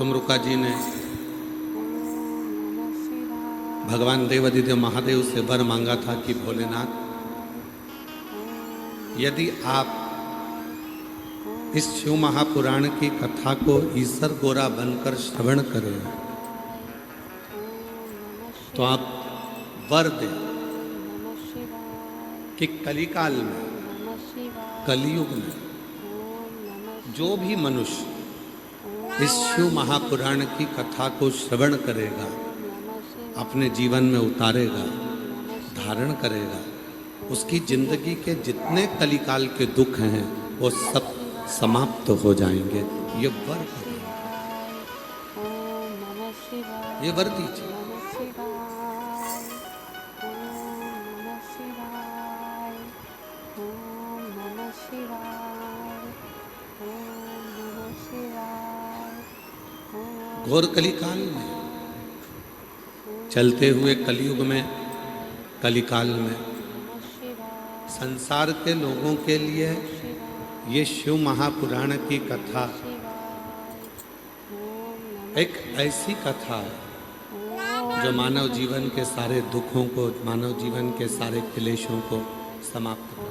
तुमरुका जी ने भगवान देवादिदेव महादेव से वर मांगा था कि भोलेनाथ, यदि आप इस शिव महापुराण की कथा को ईसर गोरा बनकर श्रवण करें तो आप वर दें कि कलिकाल में, कलयुग में जो भी मनुष्य इस शिव महापुराण की कथा को श्रवण करेगा, अपने जीवन में उतारेगा, धारण करेगा, उसकी जिंदगी के जितने कलिकाल के दुख हैं वो सब समाप्त हो जाएंगे। ये वर, ये वर दीजिए। घोर कलिकाल में, चलते हुए कलयुग में, कलिकाल में संसार के लोगों के लिए ये शिव महापुराण की कथा एक ऐसी कथा है जो मानव जीवन के सारे दुखों को, मानव जीवन के सारे क्लेशों को समाप्त कर,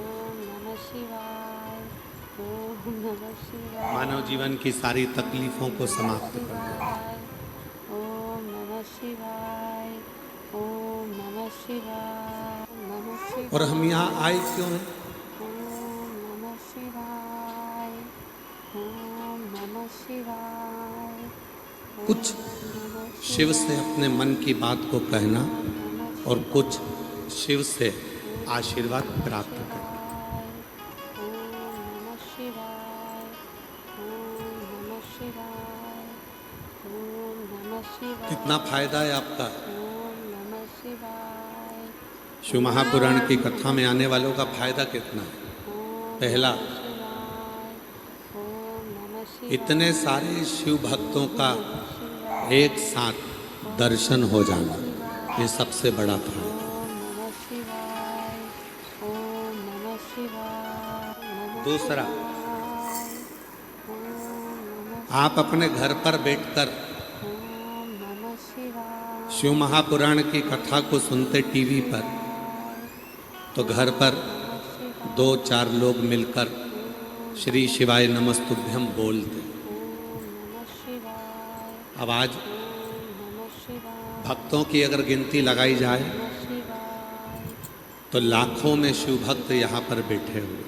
मानव जीवन की सारी तकलीफों को समाप्त कर देता है। और हम यहाँ आए क्यों हैं? कुछ शिव से अपने मन की बात को कहना और कुछ शिव से आशीर्वाद प्राप्त करना। कितना फायदा है आपका? शिव महापुराण की कथा में आने वालों का फायदा कितना है? पहला, इतने सारे शिव भक्तों का एक साथ दर्शन हो जाना, ये सबसे बड़ा फायदा। दूसरा, आप अपने घर पर बैठकर शिव महापुराण की कथा को सुनते टीवी पर, तो घर पर 2-4 लोग मिलकर श्री शिवाय नमस्तुभ्यम बोलते। अब आज भक्तों की अगर गिनती लगाई जाए तो लाखों में शिव भक्त यहाँ पर बैठे हुए,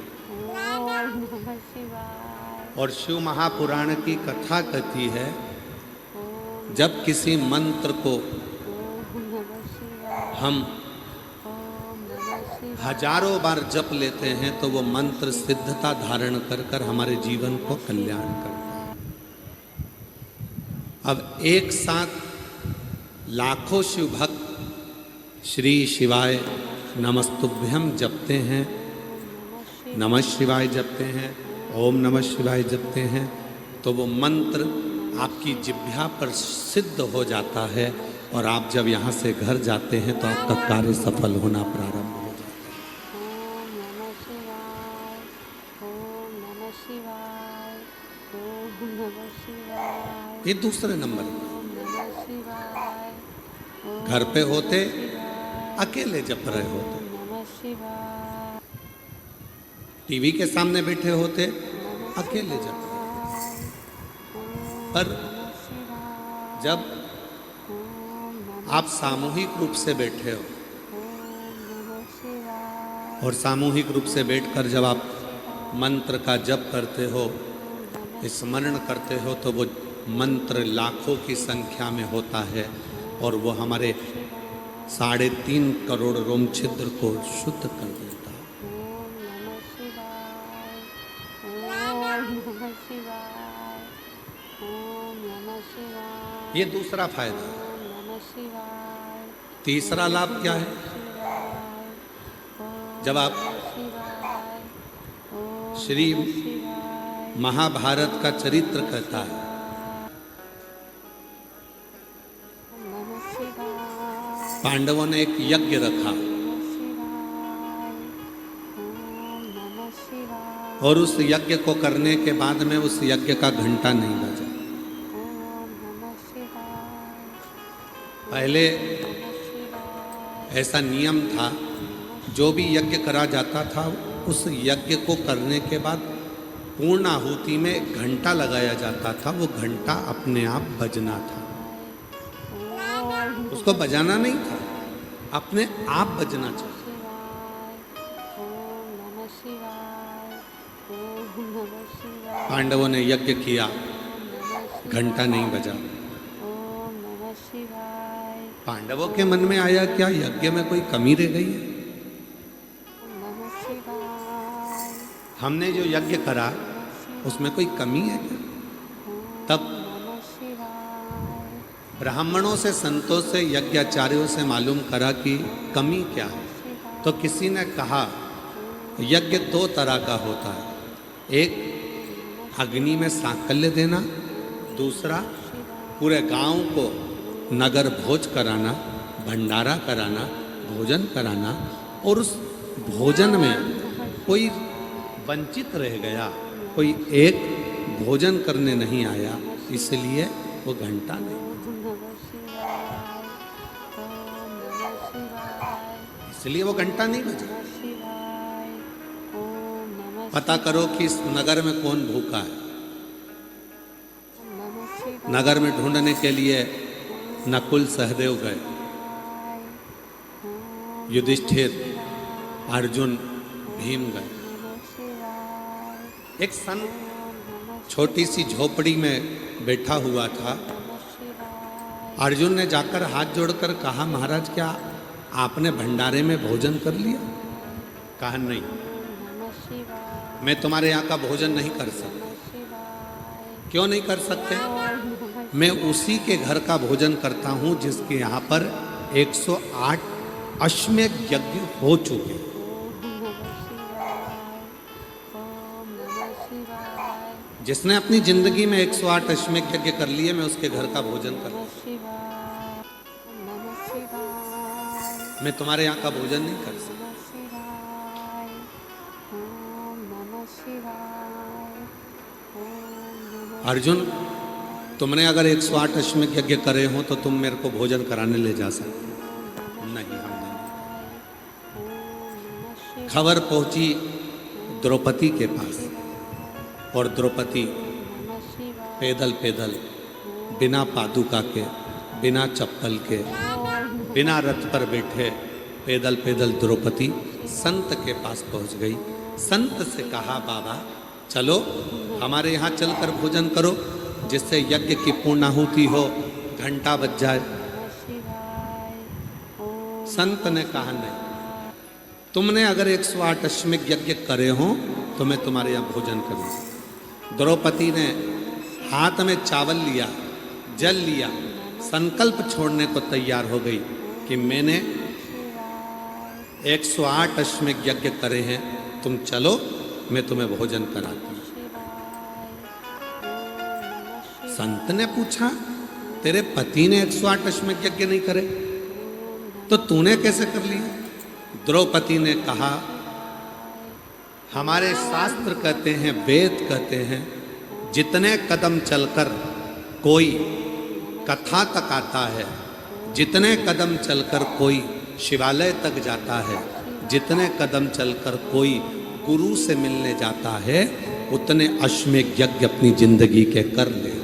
और शिव महापुराण की कथा कहती है जब किसी मंत्र को हम हजारों बार जप लेते हैं तो वो मंत्र सिद्धता धारण कर कर हमारे जीवन को कल्याण करता है। अब एक साथ लाखों शिव भक्त श्री शिवाय नमस्तुभ्यम जपते हैं, नमः शिवाय जपते हैं, ओम नमः शिवाय जपते हैं, तो वो मंत्र आपकी जिह्वा पर सिद्ध हो जाता है और आप जब यहाँ से घर जाते हैं तो आपका कार्य सफल होना प्रारंभ हो जाता है। ये दूसरे नंबर पर, घर पे होते अकेले जप रहे होते, टीवी के सामने बैठे होते अकेले जप रहे, पर जब आप सामूहिक रूप से बैठे हो और सामूहिक रूप से बैठकर जब आप मंत्र का जप करते हो, स्मरण करते हो, तो वो मंत्र लाखों की संख्या में होता है और वो हमारे 3.5 करोड़ रोम छिद्र को शुद्ध कर देता है। ये दूसरा फायदा है। तीसरा लाभ क्या है? जब आप श्री महाभारत का चरित्र कहता है, पांडवों ने एक यज्ञ रखा और उस यज्ञ को करने के बाद में उस यज्ञ का घंटा नहीं बजा। पहले ऐसा नियम था, जो भी यज्ञ करा जाता था उस यज्ञ को करने के बाद पूर्ण आहुति में घंटा लगाया जाता था। वो घंटा अपने आप बजना था, उसको बजाना नहीं था, अपने आप बजना चाहिए। पांडवों ने यज्ञ किया, घंटा नहीं बजा। पांडवों के मन में आया क्या यज्ञ में कोई कमी रह गई है? हमने जो यज्ञ करा उसमें कोई कमी है क्या? तब ब्राह्मणों से, संतों से, यज्ञाचार्यों से मालूम करा कि कमी क्या है। तो किसी ने कहा यज्ञ दो तरह का होता है, एक अग्नि में सांकल्य देना, दूसरा पूरे गांव को नगर भोज कराना, भंडारा कराना, भोजन कराना। और उस भोजन में कोई वंचित रह गया, कोई एक भोजन करने नहीं आया, इसलिए वो घंटा नहीं, इसलिए वो घंटा नहीं बजा। पता करो कि इस नगर में कौन भूखा है। नगर में ढूंढने के लिए नकुल सहदेव गए, युधिष्ठिर, अर्जुन, भीम गए। एक संत छोटी सी झोपड़ी में बैठा हुआ था। अर्जुन ने जाकर हाथ जोड़कर कहा, महाराज क्या आपने भंडारे में भोजन कर लिया? कहा नहीं, मैं तुम्हारे यहाँ का भोजन नहीं कर सकता। क्यों नहीं कर सकते? मैं उसी के घर का भोजन करता हूँ जिसके यहाँ पर 108 अश्वमेध यज्ञ हो चुके। जिसने अपनी जिंदगी में 108 अश्वमेध यज्ञ कर लिए, मैं उसके घर का भोजन कर, मैं तुम्हारे यहाँ का भोजन नहीं कर सकता। अर्जुन, तुमने अगर 108 अश्वमेध यज्ञ करे हो तो तुम मेरे को भोजन कराने ले जा सकते? नहीं, हम नहीं। खबर पहुंची द्रौपदी के पास, और द्रौपदी पैदल पैदल, बिना पादुका के, बिना चप्पल के, बिना रथ पर बैठे, पैदल पैदल द्रौपदी संत के पास पहुंच गई। संत से कहा, बाबा चलो हमारे यहाँ चलकर भोजन करो, जिससे यज्ञ की पूर्णाहुति हो, घंटा बज जाए। संत ने कहा नहीं, तुमने अगर 108 अश्वमेध यज्ञ करे हो तो मैं तुम्हारे यहाँ भोजन करूँ। द्रौपदी ने हाथ में चावल लिया, जल लिया, संकल्प छोड़ने को तैयार हो गई कि मैंने 108 अश्वमेध यज्ञ करे हैं, तुम चलो मैं तुम्हें भोजन कराती हूँ। संत ने पूछा, तेरे पति ने 108 अश्वमेध यज्ञ नहीं करे तो तूने कैसे कर लिया? द्रौपदी ने कहा, हमारे शास्त्र कहते हैं, वेद कहते हैं, जितने कदम चलकर कोई कथा तक आता है, जितने कदम चलकर कोई शिवालय तक जाता है, जितने कदम चलकर कोई गुरु से मिलने जाता है, उतने अश्वमेध यज्ञ अपनी जिंदगी के कर लेता।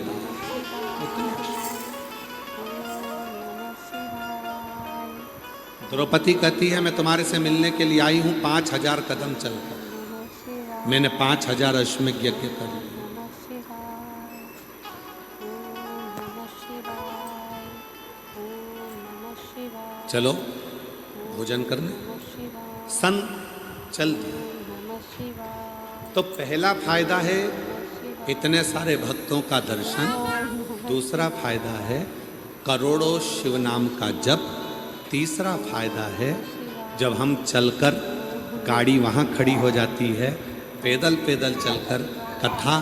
द्रौपदी कहती है, मैं तुम्हारे से मिलने के लिए आई हूँ 5000 कदम चलकर, मैंने 5000 अश्वमेध यज्ञ कर लिए। चलो भोजन करने। संत चल दिया। तो पहला फायदा है इतने सारे भक्तों का दर्शन, दूसरा फायदा है करोड़ों शिव नाम का जप, तीसरा फायदा है जब हम चलकर, गाड़ी वहाँ खड़ी हो जाती है, पैदल पैदल चलकर कथा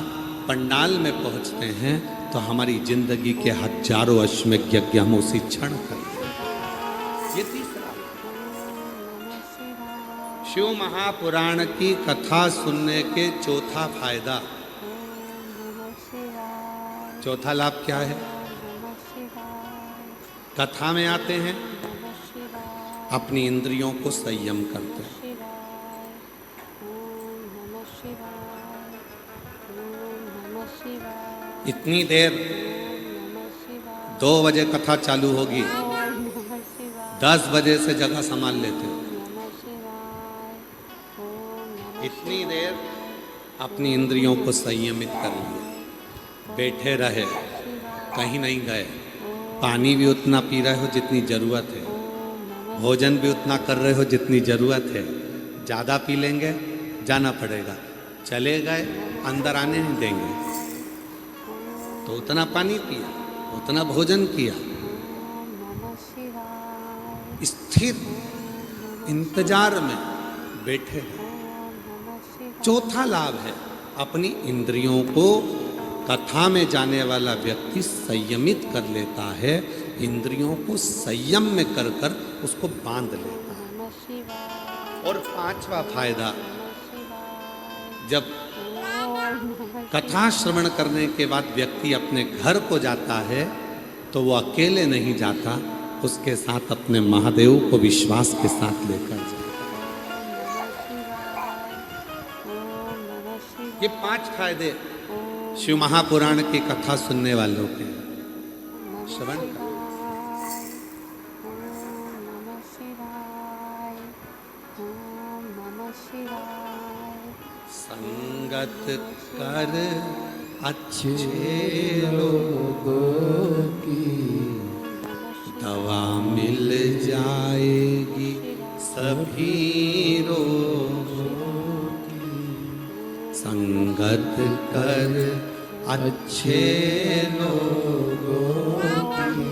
पंडाल में पहुँचते हैं तो हमारी जिंदगी के हजारों अश्वमेध यज्ञ हम उसी क्षण करते हैं। ये तीसरा। शिव महापुराण की कथा सुनने के चौथा फायदा, चौथा लाभ क्या है? कथा में आते हैं, अपनी इंद्रियों को संयम करते हैं। इतनी देर 2 बजे कथा चालू होगी, 10 बजे से जगह संभाल लेते हैं। इतनी देर अपनी इंद्रियों को संयमित कर लिए, बैठे रहे, कहीं नहीं गए, पानी भी उतना पी रहे हो जितनी ज़रूरत है, भोजन भी उतना कर रहे हो जितनी ज़रूरत है। ज़्यादा पी लेंगे जाना पड़ेगा, चले गए अंदर आने नहीं देंगे, तो उतना पानी पिया, उतना भोजन किया, स्थिर इंतजार में बैठे। चौथा लाभ है, अपनी इंद्रियों को कथा में जाने वाला व्यक्ति संयमित कर लेता है, इंद्रियों को संयम में कर कर उसको बांध लेता है। और 5वां फायदा, जब कथा श्रवण करने के बाद व्यक्ति अपने घर को जाता है तो वो अकेले नहीं जाता, उसके साथ अपने महादेव को विश्वास के साथ लेकर जाता। ये 5 फायदे शिव महापुराण की कथा सुनने वालों के श्रवण का। संगत कर अच्छे लोगों की, दवा मिल जाएगी सभी रोगों की। संगत कर अच्छे लोगों की,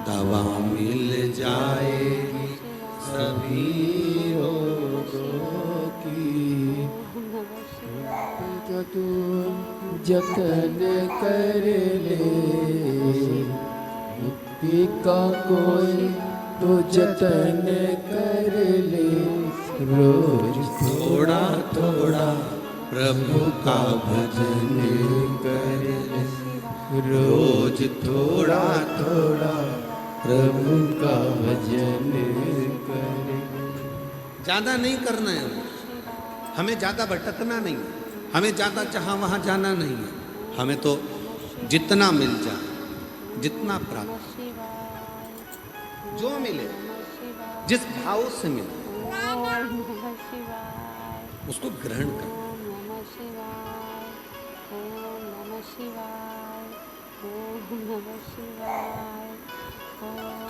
दवा मिल जाएगी सभी रोगों की। तू जतन कर ले, मुक्ति का कोई तो जतन कर ले। रोज थोड़ा थोड़ा प्रभु का भजन कर ले, रोज थोड़ा थोड़ा प्रभु का भजन कर। ज़्यादा नहीं करना है, हमें ज़्यादा भटकना नहीं है, हमें ज़्यादा जहाँ वहाँ जाना नहीं है। हमें तो जितना मिल जाए, जितना प्राप्त, जो मिले, जिस भाव से मिले, उसको ग्रहण कर।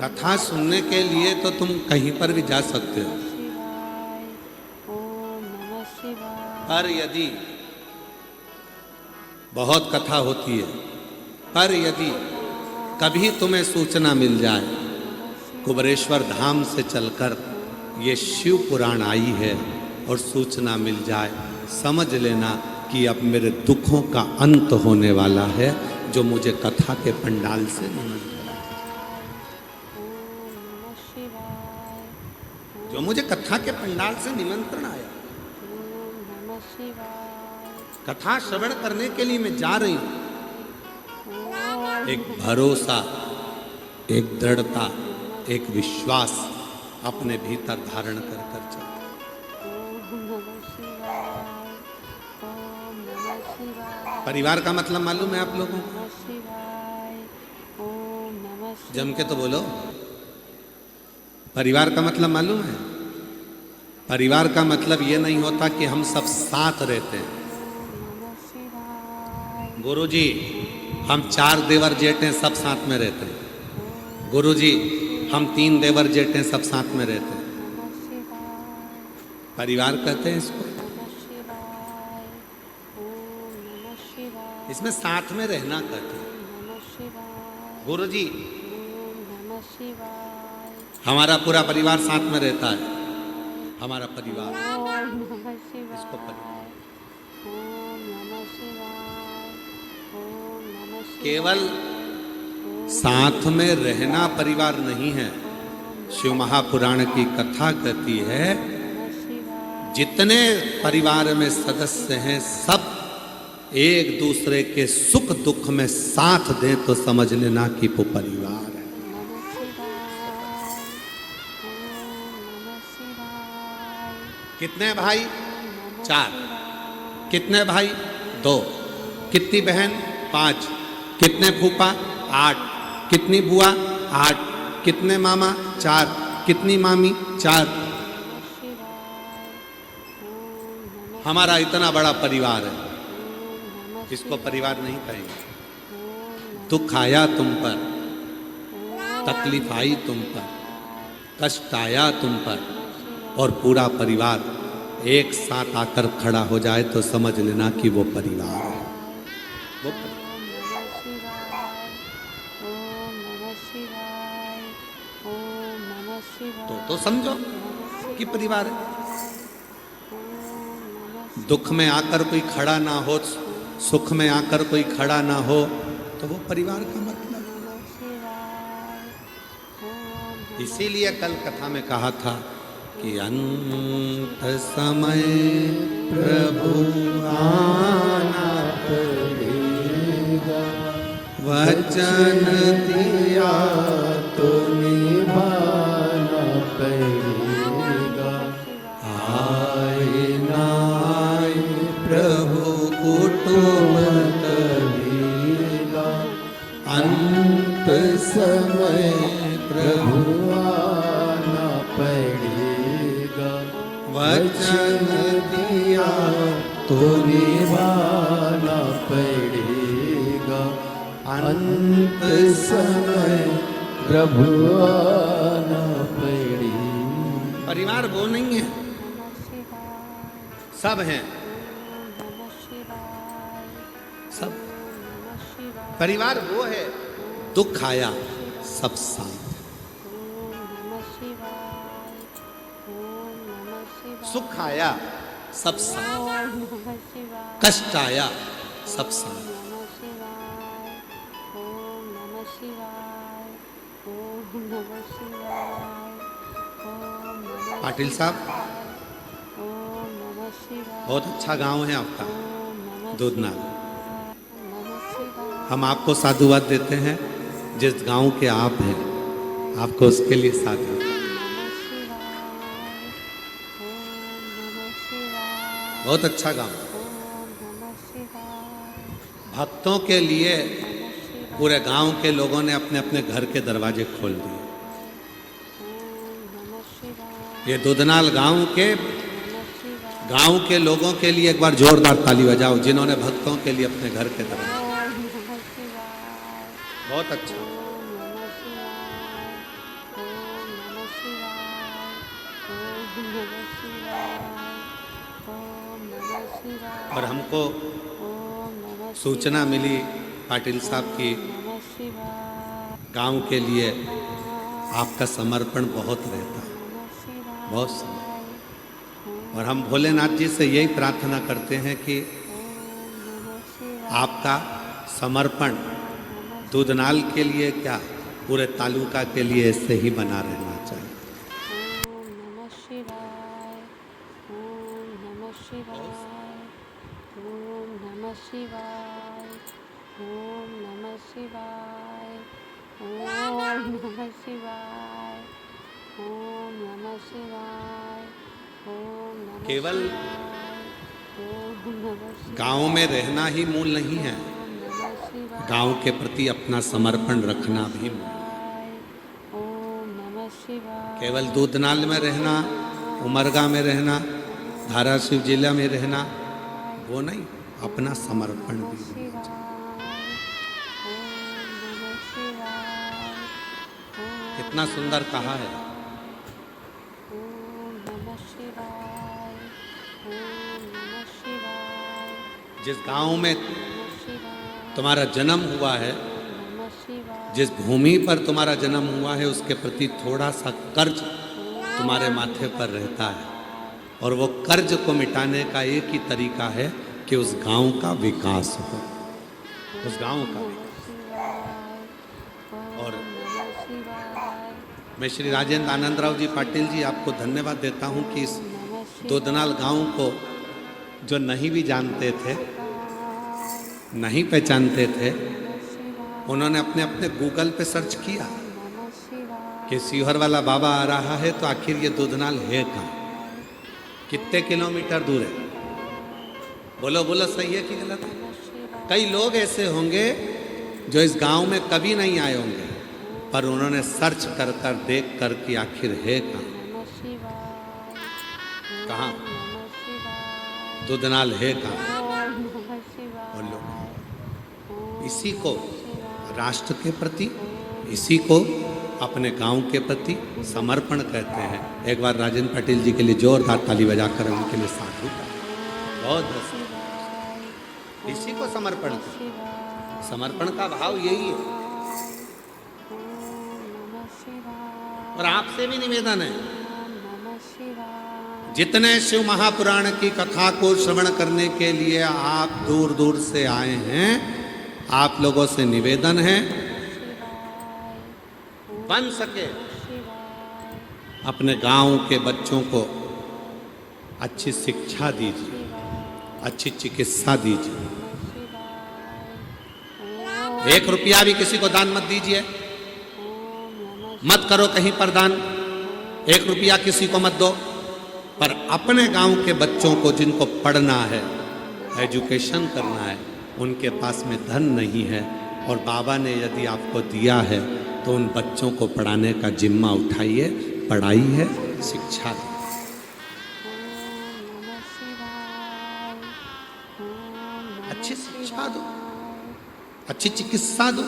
कथा सुनने के लिए तो तुम कहीं पर भी जा सकते हो, पर यदि बहुत कथा होती है, पर यदि कभी तुम्हें सूचना मिल जाए कुबरेश्वर धाम से चलकर ये शिव पुराण आई है और सूचना मिल जाए, समझ लेना कि अब मेरे दुखों का अंत होने वाला है, जो मुझे कथा के पंडाल से निमंत्रण, जो मुझे कथा के पंडाल से निमंत्रण आया, कथा श्रवण करने के लिए मैं जा रही हूं। एक भरोसा, एक दृढ़ता, एक विश्वास अपने भीतर धारण कर कर चल। परिवार का मतलब मालूम है आप लोगों को? जम के तो बोलो, परिवार का मतलब मालूम है? परिवार का मतलब ये नहीं होता कि हम सब साथ रहते हैं। गुरुजी, हम 4 देवर जेठ हैं, सब साथ में रहते हैं। गुरुजी, हम 3 देवर जेठ हैं, सब साथ में रहते हैं। परिवार कहते हैं इसको। इसमें साथ में रहना कहते हैं। गुरुजी, हमारा पूरा परिवार साथ में रहता है, हमारा परिवार, इसको परिवार। केवल साथ में रहना परिवार नहीं है। शिव महापुराण की कथा कहती है, जितने परिवार में सदस्य हैं सब एक दूसरे के सुख दुख में साथ दें तो समझ लेना कि वो परिवार है। कितने भाई? 4। कितने भाई? 2। कितनी बहन? 5। कितने फूफा? 8। कितनी बुआ? 8। कितने मामा? 4। कितनी मामी? 4। हमारा इतना बड़ा परिवार है, इसको परिवार नहीं कहेंगे। दुख आया तुम पर, तकलीफ आई तुम पर, कष्ट आया तुम पर, और पूरा परिवार एक साथ आकर खड़ा हो जाए तो समझ लेना कि वो परिवार है। वो तो समझो कि परिवार है। दुख में आकर कोई खड़ा ना हो, सुख में आकर कोई खड़ा ना हो, तो वो परिवार का मतलब। इसीलिए कल कथा में कहा था कि अंत समय प्रभु आना पड़ेगा, वचन दिया तो निभाना पड़ेगा। आए ना आए प्रभु कुटुंब कबीरा, अंत समय प्रभु आना पड़ेगा, वचन दिया तो निभाना पड़ेगा। अंत समय प्रभु आना पड़ेगा। परिवार वो नहीं है, सब हैं, सब। परिवार वो है, दुख आया सब साथ, सुख आया सब साथ, कष्ट आया सब साथ। पाटिल साहब, बहुत अच्छा गांव है आपका दूधनाल। हम आपको साधुवाद देते हैं, जिस गांव के आप हैं आपको उसके लिए साधु। बहुत अच्छा गांव, भक्तों के लिए पूरे गांव के लोगों ने अपने अपने घर के दरवाजे खोल दिए। ये दूधनाल गांव के लोगों के लिए एक बार जोरदार ताली बजाओ, जिन्होंने भक्तों के लिए अपने घर के दरवाजे। बहुत अच्छा। और हमको सूचना मिली पाटिल साहब की गांव के लिए आपका समर्पण बहुत रहता है, बहुत समय। और हम भोलेनाथ जी से यही प्रार्थना करते हैं कि आपका समर्पण दूधनाल के लिए क्या, पूरे तालुका के लिए ऐसे ही बना रहना चाहिए। केवल गांव में रहना ही मूल नहीं है, गांव के प्रति अपना समर्पण रखना भी मूल है। केवल दूधनाल में रहना, उमरगा में रहना, धाराशिव जिला में रहना वो नहीं, अपना समर्पण भी होना चाहिए। कितना सुंदर कहा है। जिस गांव में तुम्हारा जन्म हुआ है, जिस भूमि पर तुम्हारा जन्म हुआ है, उसके प्रति थोड़ा सा कर्ज तुम्हारे माथे पर रहता है, और वो कर्ज को मिटाने का एक ही तरीका है कि उस गांव का विकास हो, उस गांव का विकास। और मैं श्री राजेंद्र आनंदराव जी पाटिल जी आपको धन्यवाद देता हूं कि इस दूधनाल गांव को जो नहीं भी जानते थे, नहीं पहचानते थे, उन्होंने अपने अपने गूगल पे सर्च किया कि शिवहर वाला बाबा आ रहा है, तो आखिर ये दूधनाल है कहाँ, कितने किलोमीटर दूर है? बोलो बोलो, सही है कि गलत है? कई लोग ऐसे होंगे जो इस गांव में कभी नहीं आए होंगे, पर उन्होंने सर्च कर कर देख कर कि आखिर है कहाँ, दुधनाल है कहाँ। बोलो, इसी को राष्ट्र के प्रति, इसी को अपने गांव के प्रति समर्पण कहते हैं। एक बार राजेंद्र पटेल जी के लिए जोरदार ताली बजाकर उनके लिए साधु। बहुत बहुत इसी को समर्पण, समर्पण का भाव यही है। और आपसे भी निवेदन है, जितने शिव महापुराण की कथा को श्रवण करने के लिए आप दूर दूर से आए हैं, आप लोगों से निवेदन है, बन सके अपने गांव के बच्चों को अच्छी शिक्षा दीजिए, अच्छी चिकित्सा दीजिए। 1 रुपया भी किसी को दान मत दीजिए, मत करो कहीं पर दान, 1 रुपया किसी को मत दो, पर अपने गांव के बच्चों को जिनको पढ़ना है, एजुकेशन करना है, उनके पास में धन नहीं है और बाबा ने यदि आपको दिया है तो उन बच्चों को पढ़ाने का जिम्मा उठाइए। पढ़ाई है, शिक्षा है। अच्छी शिक्षा दो, अच्छी चिकित्सा दो।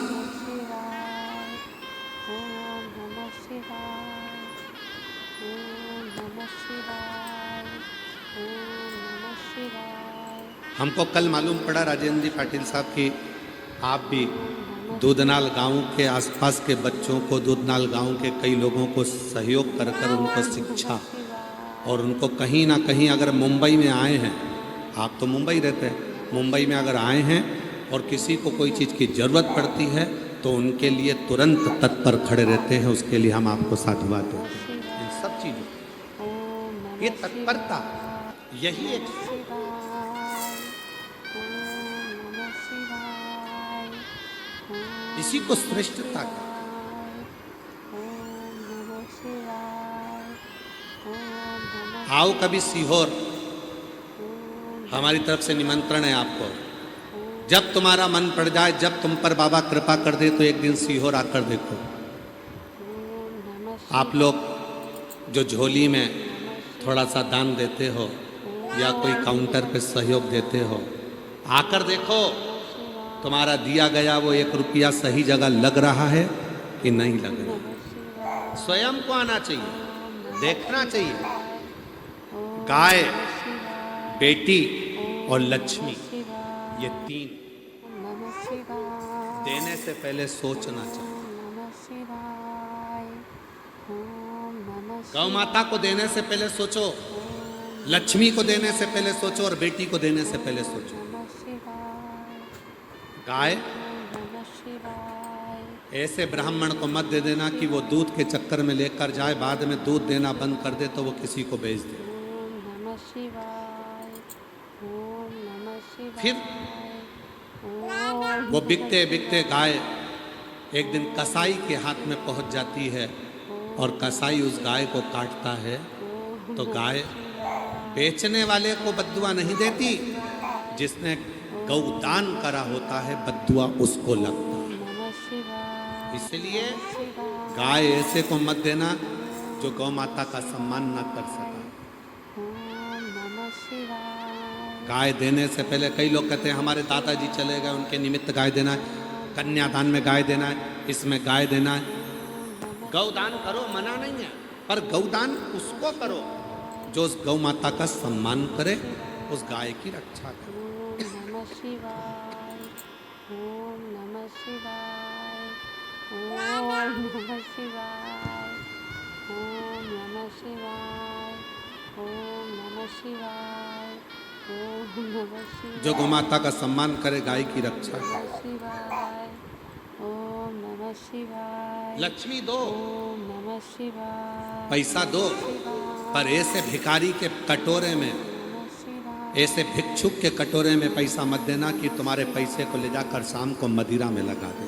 हमको कल मालूम पड़ा राजेंद्र जी पाटिल साहब की आप भी दूधनाल गांव के आसपास के बच्चों को, दूधनाल गांव के कई लोगों को सहयोग कर कर उनको शिक्षा, और उनको कहीं ना कहीं अगर मुंबई में आए हैं, आप तो मुंबई रहते हैं, मुंबई में अगर आए हैं और किसी को कोई चीज़ की ज़रूरत पड़ती है तो उनके लिए तुरंत तत्पर खड़े रहते हैं। उसके लिए हम आपको साधुवाद देते हैं। इन सब चीज़ों ये तत्परता, यही एक इसी को श्रेष्ठता का। आओ कभी सीहोर, हमारी तरफ से निमंत्रण है आपको। जब तुम्हारा मन पड़ जाए, जब तुम पर बाबा कृपा कर दे, तो एक दिन सीहोर आकर देखो। आप लोग जो झोली में थोड़ा सा दान देते हो या कोई काउंटर पे सहयोग देते हो, आकर देखो तुम्हारा दिया गया वो 1 रुपया सही जगह लग रहा है कि नहीं लग रहा। स्वयं को आना चाहिए, देखना चाहिए। गाय, बेटी और लक्ष्मी, ये 3 देने से पहले सोचना चाहिए। गौ माता को देने से पहले सोचो, लक्ष्मी को देने से पहले सोचो और बेटी को देने से पहले सोचो। गाय ऐसे ब्राह्मण को मत दे देना कि वो दूध के चक्कर में लेकर जाए, बाद में दूध देना बंद कर दे तो वो किसी को बेच दे। फिर वो बिकते बिकते गाय एक दिन कसाई के हाथ में पहुंच जाती है और कसाई उस गाय को काटता है, तो गाय बेचने वाले को बद्दुआ नहीं देती, जिसने गौदान करा होता है बद्दुआ उसको लगता है। इसलिए गाय ऐसे को मत देना जो गौ माता का सम्मान न कर सका। गाय देने से पहले कई लोग कहते हैं हमारे दादाजी चले गए, उनके निमित्त गाय देना है, कन्यादान में गाय देना है, इसमें गाय देना है। गौदान करो, मना नहीं है, पर गौदान उसको करो जो उस गौ माता का सम्मान करे, उस गाय की रक्षा करे। ओम नमः शिवाय, ओम नमः शिवाय, ओम नमः शिवाय, ओम नमः शिवाय, ओम नमः शिवाय। जो गौ माता का सम्मान करे, गाय की रक्षा करे। शिवाय, ओम नमः शिवाय। लक्ष्मी दो, ओम नमः शिवाय। पैसा दो, पर ऐसे भिखारी के कटोरे में, ऐसे भिक्षुक के कटोरे में पैसा मत देना कि तुम्हारे पैसे को ले जाकर शाम को मदिरा में लगा दे,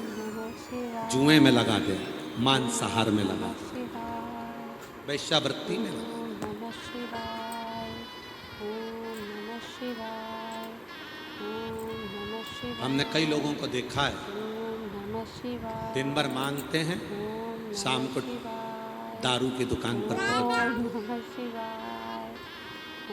जुए में लगा दे, मांसाहार में लगा दे, वैश्यावृत्ति में लगा दे। हमने कई लोगों को देखा है, ओम नमः शिवाय। दिन भर मांगते हैं, ओम शाम को नमः शिवाय। दारू की दुकान पर पहुंच जाते ओम नमः शिवाय।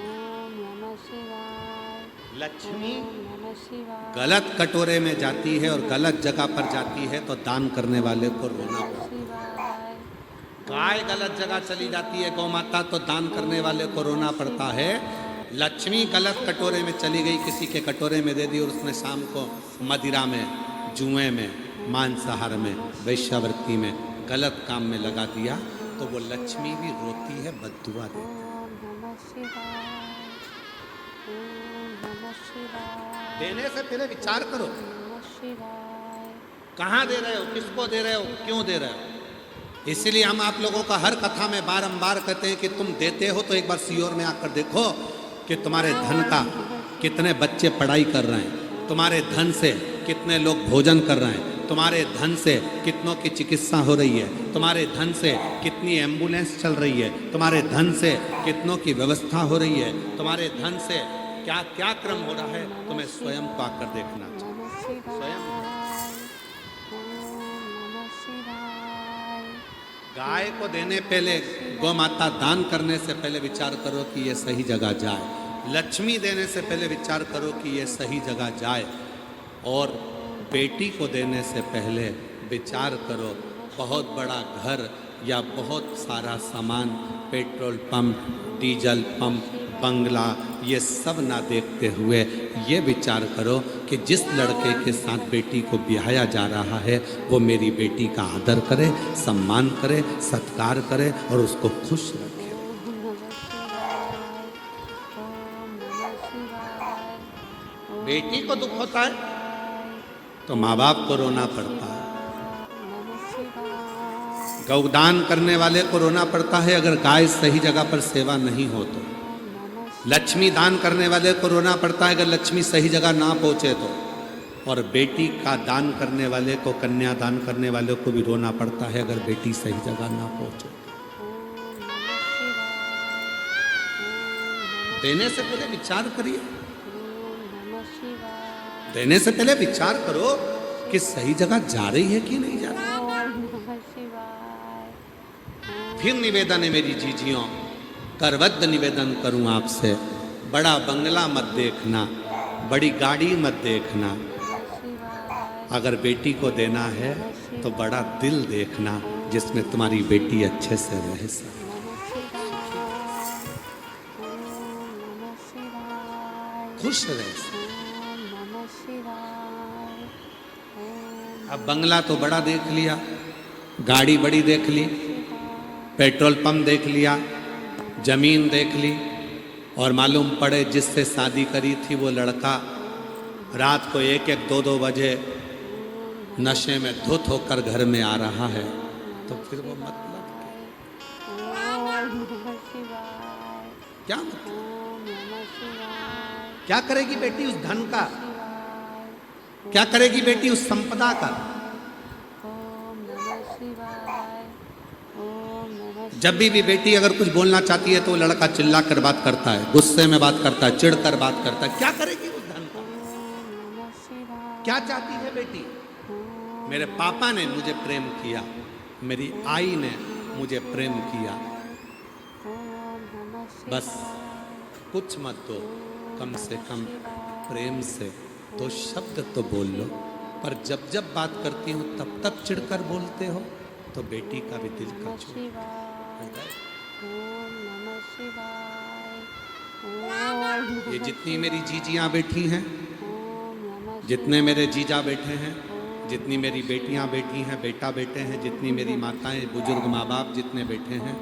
ओम नमः शिवाय। हैं। लक्ष्मी ओम नमः शिवाय। गलत कटोरे में जाती है और गलत जगह पर जाती है तो दान करने वाले को रोना पड़ता है। शिवाय। गाय गलत जगह चली जाती है गौ माता तो दान करने वाले को रोना पड़ता है। लक्ष्मी गलत कटोरे में चली गई, किसी के कटोरे में दे दी और उसने शाम को मदिरा में, जुए में, मांसाहार में, वैश्यावृत्ति में, गलत काम में लगा दिया तो वो लक्ष्मी भी रोती है, बद्दुआ देती है। ओम नमः शिवाय। ओम नमः शिवाय। देने से पहले विचार करो, नमः शिवाय। कहाँ दे रहे हो, किसको दे रहे हो, क्यों दे रहे हो। इसीलिए हम आप लोगों का हर कथा में बारंबार कहते हैं कि तुम देते हो तो एक बार सियोर में आकर देखो कि तुम्हारे धन का कितने बच्चे पढ़ाई कर रहे हैं, तुम्हारे धन से कितने लोग भोजन कर रहे हैं, तुम्हारे धन से कितनों की चिकित्सा हो रही है, तुम्हारे धन से कितनी एम्बुलेंस चल रही है, तुम्हारे धन से कितनों की व्यवस्था हो रही है, तुम्हारे धन से क्या क्या क्रम हो रहा है, तुम्हें स्वयं को आकर देखना चाहिए। नमः शिवाय। स्वयं ओम नमः शिवाय। गाय को देने पहले, गौ माता दान करने से पहले विचार करो कि ये सही जगह जाए। लक्ष्मी देने से पहले विचार करो कि ये सही जगह जाए। और बेटी को देने से पहले विचार करो, बहुत बड़ा घर या बहुत सारा सामान, पेट्रोल पंप, डीजल पंप, बंगला, ये सब ना देखते हुए ये विचार करो कि जिस लड़के के साथ बेटी को ब्याया जा रहा है वो मेरी बेटी का आदर करे, सम्मान करे, सत्कार करे और उसको खुश रखे। ओम नमः शिवाय। ओम नमः शिवाय। ओम बेटी को दुख होता है तो माँ बाप को रोना पड़ता है। नमः शिवाय। गौदान करने वाले को रोना पड़ता है अगर गाय सही जगह पर सेवा नहीं हो तो। लक्ष्मी दान करने वाले को रोना पड़ता है अगर लक्ष्मी सही जगह ना पहुंचे तो। और बेटी का दान करने वाले को, कन्या दान करने वाले को भी रोना पड़ता है अगर बेटी सही जगह ना पहुंचे। ओम नमः शिवाय। ओम देने से पहले विचार करिए, नमः शिवाय। देने से पहले विचार करो कि सही जगह जा रही है कि नहीं जा रही। ओम नमः शिवाय। फिर निवेदन है मेरी जीजियों, करवद्ध निवेदन करूं आपसे, बड़ा बंगला मत देखना, बड़ी गाड़ी मत देखना। शिवाय। अगर बेटी को देना है तो बड़ा दिल देखना जिसमें तुम्हारी बेटी अच्छे से रह सके। नमः शिवाय। ओम नमः शिवाय। खुश रह सके। ओम नमः शिवाय। ओम अब बंगला तो बड़ा देख लिया, गाड़ी बड़ी देख ली, पेट्रोल पंप देख लिया, जमीन देख ली और मालूम पड़े जिससे शादी करी थी वो लड़का रात को 1-1, 2-2 बजे नशे में धुत होकर घर में आ रहा है तो फिर वो मतलब ओम नमः शिवाय। क्या मतलब? ओम नमः शिवाय। क्या करेगी बेटी उस धन का, शिवाय। क्या करेगी बेटी उस संपदा का। ओम नमः शिवाय। ओम नमः जब भी बेटी अगर कुछ बोलना चाहती है तो वो लड़का चिल्ला कर बात करता है, गुस्से में बात करता है, चिढ़ कर बात करता है। क्या करेगी उस धन का? ओम नमः शिवाय। क्या चाहती है बेटी? मेरे पापा ने मुझे प्रेम किया, मेरी आई ने मुझे प्रेम किया, ओम नमः शिवाय। बस कुछ मत दो, कम से कम प्रेम से 2 शब्द तो बोल लो। पर जब जब बात करती हूँ तब तब चिढ़कर बोलते हो तो बेटी का भी दिल का छू शिवाय। जाए। ओम नमः शिवाय। ओम ये जितनी मेरी जीजियाँ बैठी हैं, ओम नमः जितने मेरे जीजा बैठे हैं, जितनी मेरी बेटियां बैठी हैं, बेटा बैठे हैं, जितनी मेरी माताएं, बुजुर्ग माँ बाप जितने बैठे हैं,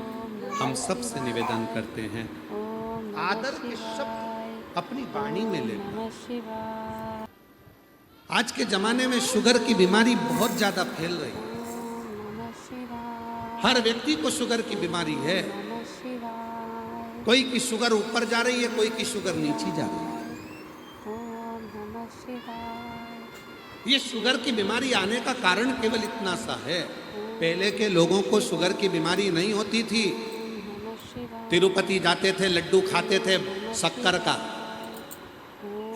हम सब से निवेदन करते हैं ओम आदर के शब्द अपनी वाणी में ले। नमः शिवाय। आज के जमाने में शुगर की बीमारी बहुत ज्यादा फैल रही है। ओम नमः शिवाय। हर व्यक्ति को शुगर की बीमारी है। नमः शिवाय। कोई की शुगर ऊपर जा रही है, कोई की शुगर नीचे जा रही है। ओम नमः शिवाय। ये शुगर की बीमारी आने का कारण केवल इतना सा है, पहले के लोगों को शुगर की बीमारी नहीं होती थी। नमः शिवाय। तिरुपति जाते थे, लड्डू खाते थे शक्कर का,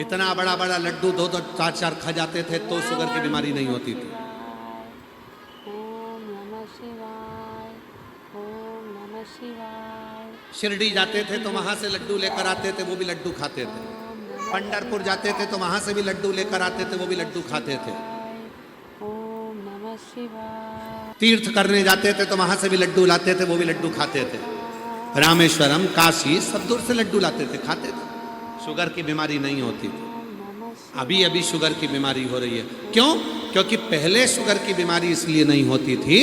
इतना बड़ा बड़ा लड्डू 2-2 4-4 खा जाते थे तो शुगर की बीमारी नहीं होती थी। ओम नमः शिवाय। ओम नमः शिवाय। शिरडी जाते थे तो वहां से लड्डू लेकर आते थे, वो भी लड्डू खाते थे। पंढरपुर जाते थे तो वहां से भी लड्डू लेकर आते थे, वो भी लड्डू खाते थे। ओम नमः शिवाय। तीर्थ करने जाते थे तो वहां से भी लड्डू लाते थे, वो भी लड्डू खाते थे। रामेश्वरम, काशी, सब दूर से लड्डू लाते थे, खाते थे। शुगर की बीमारी नहीं होती थी। अभी अभी शुगर की बीमारी हो रही है। क्यों? क्योंकि पहले शुगर की बीमारी इसलिए नहीं होती थी,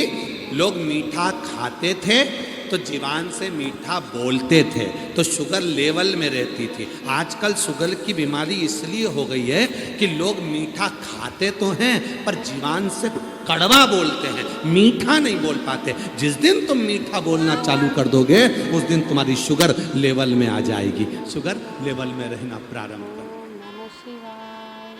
लोग मीठा खाते थे तो जीवान से मीठा बोलते थे, तो शुगर लेवल में रहती थी। आजकल शुगर की बीमारी इसलिए हो गई है कि लोग मीठा खाते तो हैं पर जीवान से कड़वा बोलते हैं, मीठा नहीं बोल पाते। जिस दिन तुम मीठा बोलना चालू कर दोगे उस दिन तुम्हारी शुगर लेवल में आ जाएगी। शुगर लेवल में रहना प्रारंभ कर। ओम नमः शिवाय।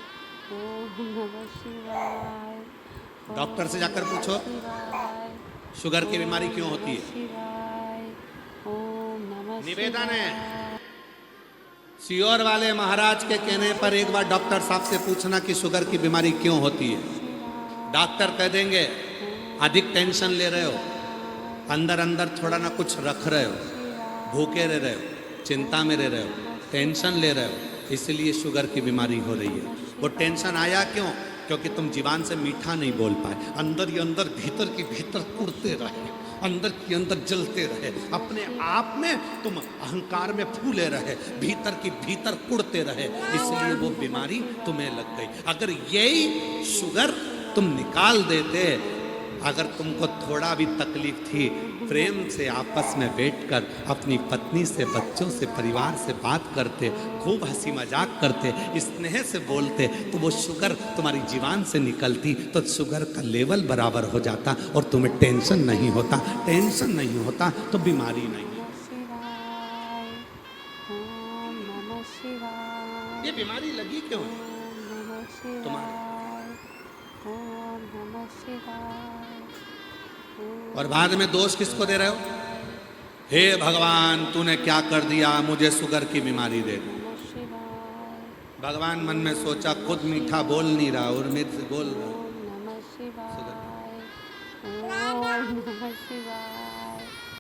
ओम नमः शिवाय। डॉक्टर से जाकर पूछो शिवाय। शुगर की बीमारी क्यों होती है। शिवाय। ओम नमः निवेदन है, शिवाय। सियोर वाले महाराज के कहने पर एक बार डॉक्टर साहब से पूछना कि शुगर की बीमारी क्यों होती है। डॉक्टर कह देंगे अधिक टेंशन ले रहे हो, अंदर अंदर थोड़ा ना कुछ रख रहे हो, भूखे रह रहे हो, चिंता में रह रहे हो, टेंशन ले रहे हो, इसलिए शुगर की बीमारी हो रही है। वो टेंशन आया क्यों? क्योंकि तुम जीवान से मीठा नहीं बोल पाए, अंदर ही अंदर भीतर की भीतर कुड़ते रहे, अंदर की अंदर जलते रहे, अपने आप में तुम अहंकार में फूले रहे, भीतर की भीतर कुड़ते रहे, इसलिए वो बीमारी तुम्हें लग गई। अगर यही शुगर तुम निकाल देते, अगर तुमको थोड़ा भी तकलीफ थी, प्रेम से आपस में बैठकर अपनी पत्नी से, बच्चों से, परिवार से बात करते, खूब हंसी मजाक करते, स्नेह से बोलते, तो वो शुगर तुम्हारी जीवान से निकलती तो शुगर का लेवल बराबर हो जाता और तुम्हें टेंशन नहीं होता। टेंशन नहीं होता तो बीमारी नहीं। शिवाय। ओम नमः शिवाय। ये बीमारी लगी क्यों? ओम नमः शिवाय। ओम नमः शिवाय। और बाद में दोष किसको दे रहे हो? हे भगवान तूने क्या कर दिया, मुझे शुगर की बीमारी दे दी। नमः शिवाय। भगवान मन में सोचा खुद मीठा बोल नहीं रहा और मेरे से बोल रहा। ओम नमः शिवाय। ओम नमः शिवाय।